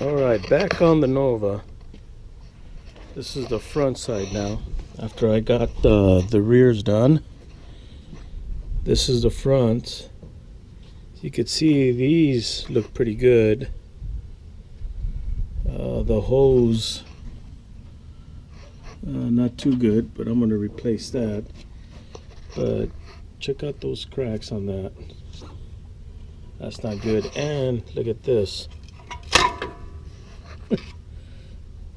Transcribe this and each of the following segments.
Alright, back on the Nova. This is the front side now. After I got the rears done, this is the front. You could see these look pretty good. The hose, not too good, but I'm going to replace that. But check out those cracks on that. That's not good. And look at this.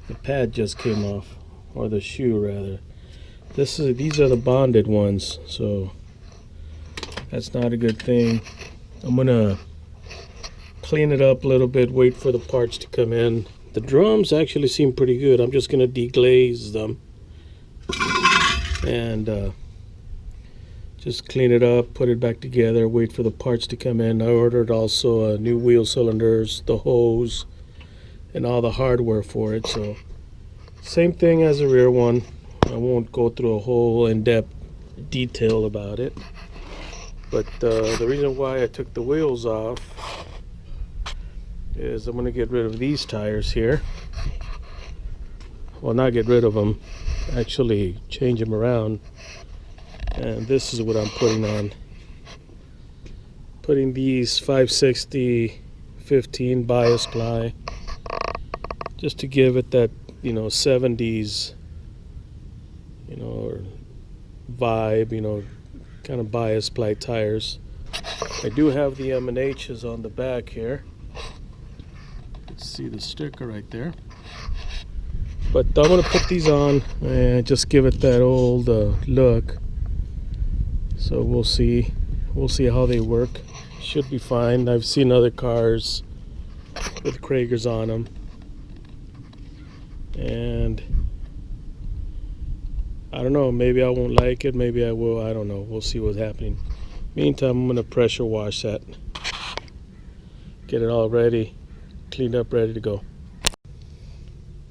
The pad just came off, or the shoe rather. These are the bonded ones, so that's not a good thing. I'm gonna clean it up a little bit, wait for the parts to come in. The drums actually seem pretty good. I'm just gonna deglaze them and just clean it up, put it back together, wait for the parts to come in. I ordered also new wheel cylinders, the hose, and all the hardware for it. So same thing as the rear one. I won't go through a whole in-depth detail about it, but the reason why I took the wheels off is I'm going to get rid of these tires here. Well, not get rid of them, actually change them around. And this is what I'm putting on. Putting these 560 15 bias ply, just to give it that, 70s, or vibe, kind of bias ply tires. I do have the M&H's on the back here. Let's see the sticker right there. But I'm going to put these on and just give it that old look. So we'll see how they work. Should be fine. I've seen other cars with Kragers on them, and I don't know, maybe I won't like it, maybe I will, I don't know. We'll see what's happening. Meantime, I'm going to pressure wash that. Get it all ready, cleaned up, ready to go.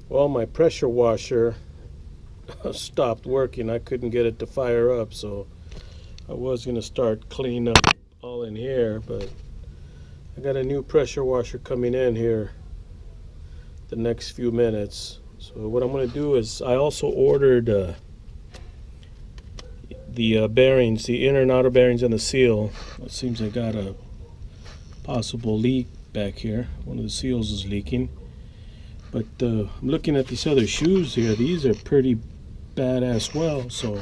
Well, my pressure washer stopped working. I couldn't get it to fire up, so I was going to start cleaning up all in here, but I got a new pressure washer coming in here the next few minutes. So what I'm going to do is, I also ordered the bearings, the inner and outer bearings and the seal. It seems I got a possible leak back here. One of the seals is leaking. But I'm looking at these other shoes here. These are pretty badass well, so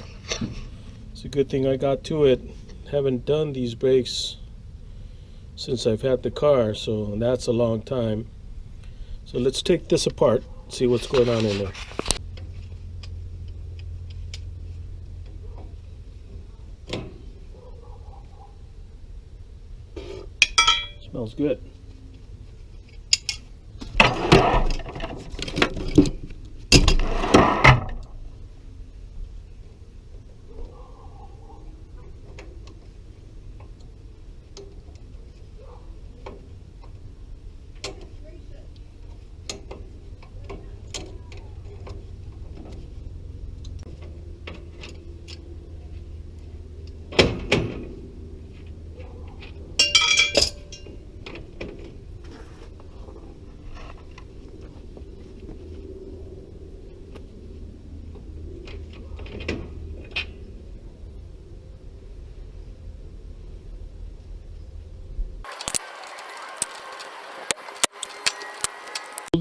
it's a good thing I got to it. Haven't done these brakes since I've had the car, so that's a long time. So let's take this apart, see what's going on in there. Smells good.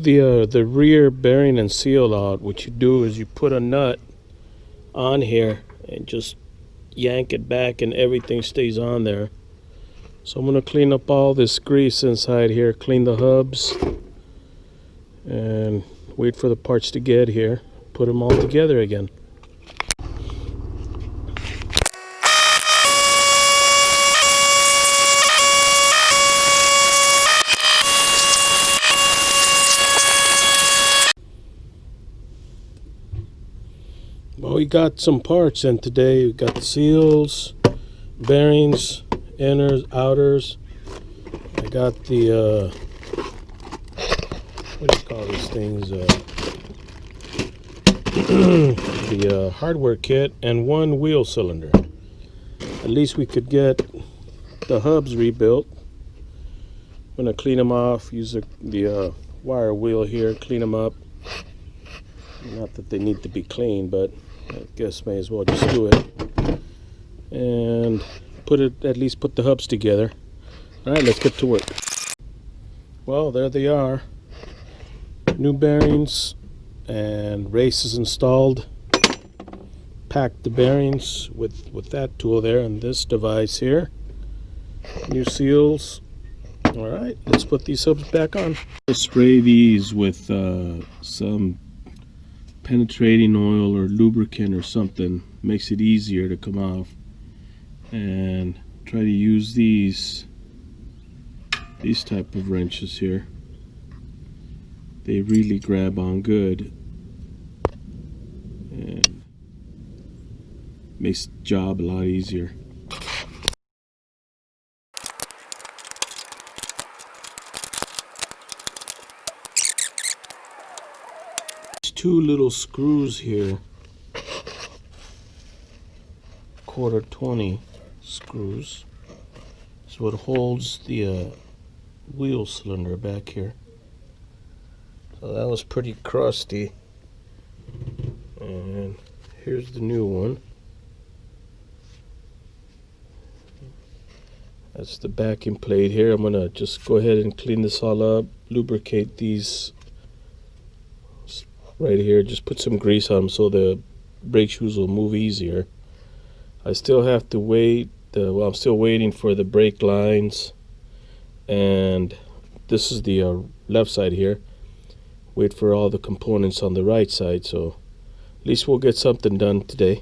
The rear bearing and seal out, what you do is you put a nut on here and just yank it back and everything stays on there. So I'm going to clean up all this grease inside here, clean the hubs, and wait for the parts to get here, put them all together again. Well, we got some parts in today. We got the seals, bearings, inners, outers. I got the what do you call these things? The hardware kit and one wheel cylinder. At least we could get the hubs rebuilt. I'm gonna clean them off, use the wire wheel here, clean them up. Not that they need to be cleaned, but I guess may as well just do it. And at least put the hubs together. All right, let's get to work. Well, there they are. New bearings and races installed. Packed the bearings with that tool there and this device here. New seals. All right, let's put these hubs back on. Let's spray these with some penetrating oil or lubricant or something. Makes it easier to come off. And try to use these type of wrenches here. They really grab on good and makes the job a lot easier. There's two little screws here, 1/4-20 screws. So it holds the wheel cylinder back here. So that was pretty crusty. And here's the new one. That's the backing plate here. I'm gonna just go ahead and clean this all up, lubricate these right here. Just put some grease on them so the brake shoes will move easier. I still have to wait. Well, I'm still waiting for the brake lines, and this is the left side here. Wait for all the components on the right side, so at least we'll get something done today.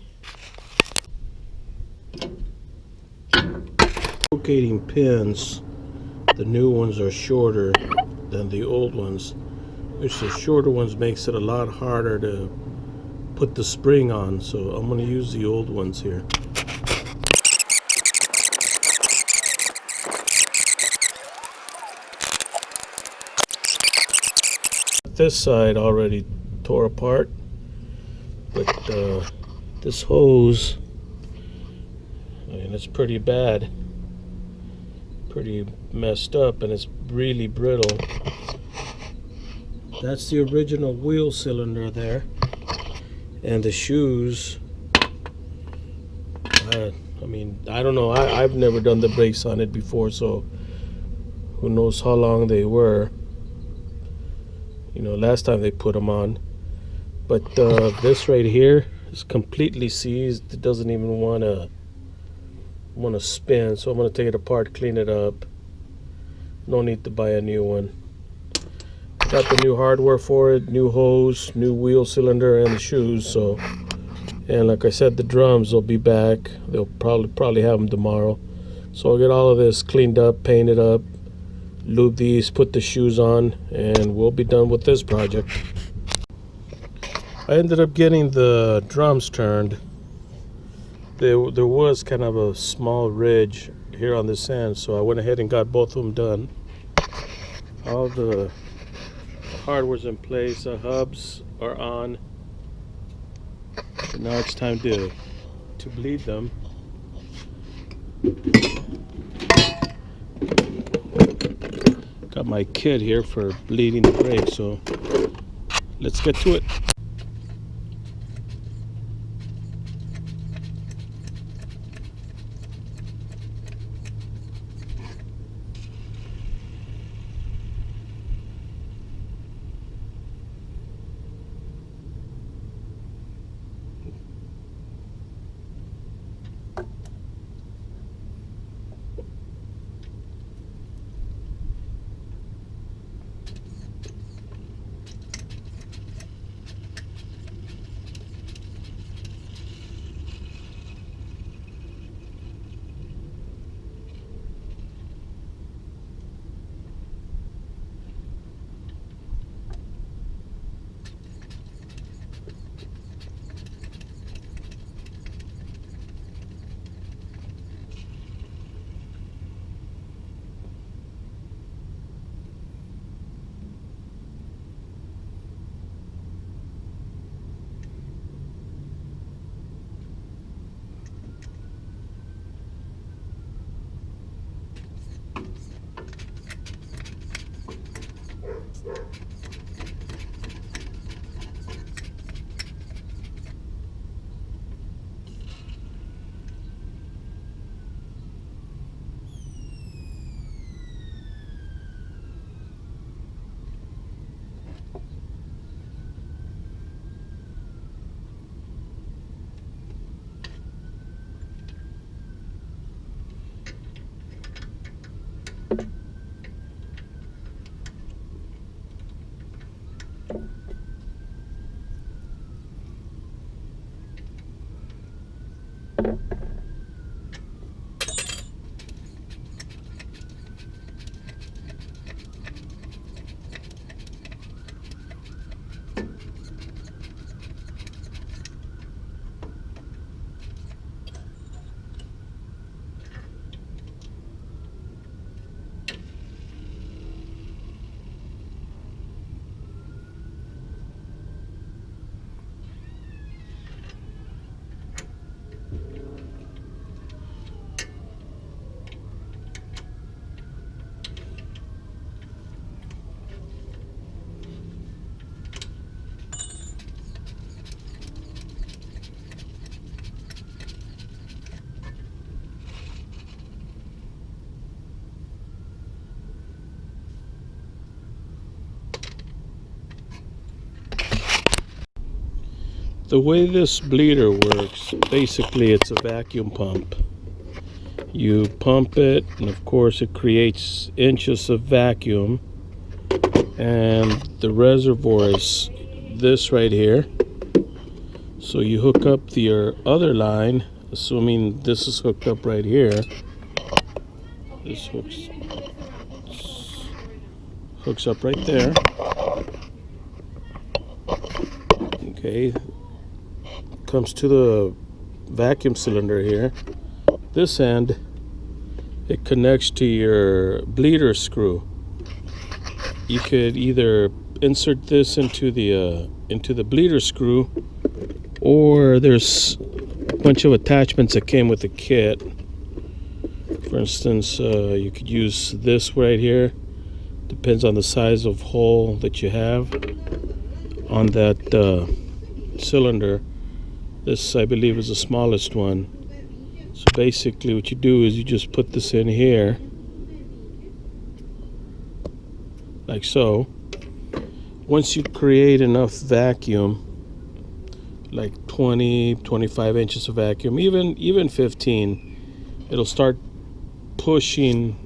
Locating pins, the new ones are shorter than the old ones, which the shorter ones makes it a lot harder to put the spring on, so I'm going to use the old ones here. This side already tore apart, but this hose, I mean, it's pretty bad, pretty messed up, and it's really brittle. That's the original wheel cylinder there, and the shoes, I mean, I don't know, I've never done the brakes on it before, so who knows how long they were. You know, last time they put them on. But this right here is completely seized. It doesn't even want to spin. So I'm going to take it apart, clean it up. No need to buy a new one. Got the new hardware for it, new hose, new wheel cylinder, and the shoes. So, and like I said, the drums will be back. They'll probably have them tomorrow. So I'll get all of this cleaned up, painted up, lube these, put the shoes on, and we'll be done with this project. I ended up getting the drums turned. There was kind of a small ridge here on this end, so I went ahead and got both of them done. All the hardware's in place, the hubs are on. And now it's time to bleed them. Got my kit here for bleeding the brake, so let's get to it. The way this bleeder works, basically it's a vacuum pump. You pump it, and of course it creates inches of vacuum, and the reservoir is this right here. So you hook up your other line, assuming this is hooked up right here. This hooks up right there. Okay, comes to the vacuum cylinder here. This end, it connects to your bleeder screw. You could either insert this into the bleeder screw, or there's a bunch of attachments that came with the kit. For instance, you could use this right here. Depends on the size of hole that you have on that cylinder. This, I believe, is the smallest one. So basically what you do is you just put this in here like so. Once you create enough vacuum, like 20-25 inches of vacuum, even 15, it'll start pushing,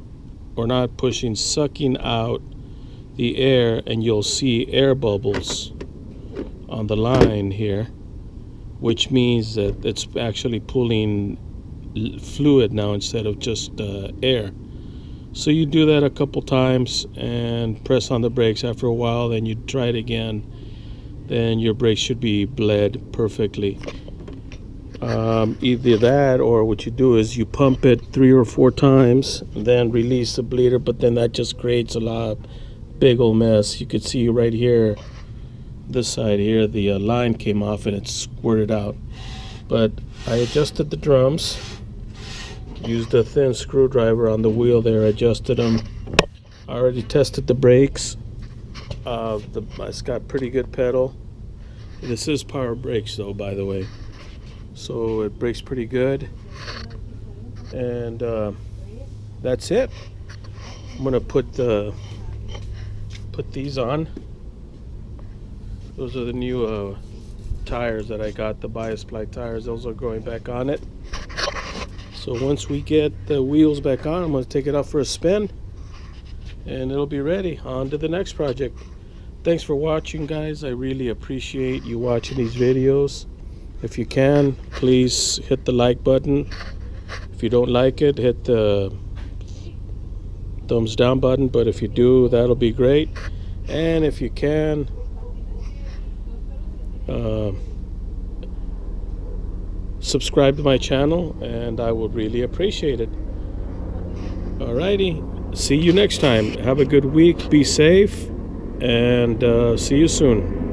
or not pushing, sucking out the air, and you'll see air bubbles on the line here, which means that it's actually pulling fluid now instead of just air. So you do that a couple times and press on the brakes. After a while, then you try it again, then your brakes should be bled perfectly. Either that, or what you do is you pump it 3 or 4 times, then release the bleeder, but then that just creates a lot big old mess. You could see right here, this side here, the line came off and it squirted out. But I adjusted the drums, used a thin screwdriver on the wheel there, adjusted them. I already tested the brakes. It's got pretty good pedal. This is power brakes though, by the way, so it brakes pretty good. And that's it. I'm gonna put these on. Those are the new tires that I got, the BioSply tires. Those are going back on it. So once we get the wheels back on, I'm going to take it out for a spin, and it'll be ready. On to the next project. Thanks for watching, guys. I really appreciate you watching these videos. If you can, please hit the like button. If you don't like it, hit the thumbs down button. But if you do, that'll be great. And if you can, subscribe to my channel, and I would really appreciate it. Alrighty, see you next time. Have a good week, be safe, and see you soon.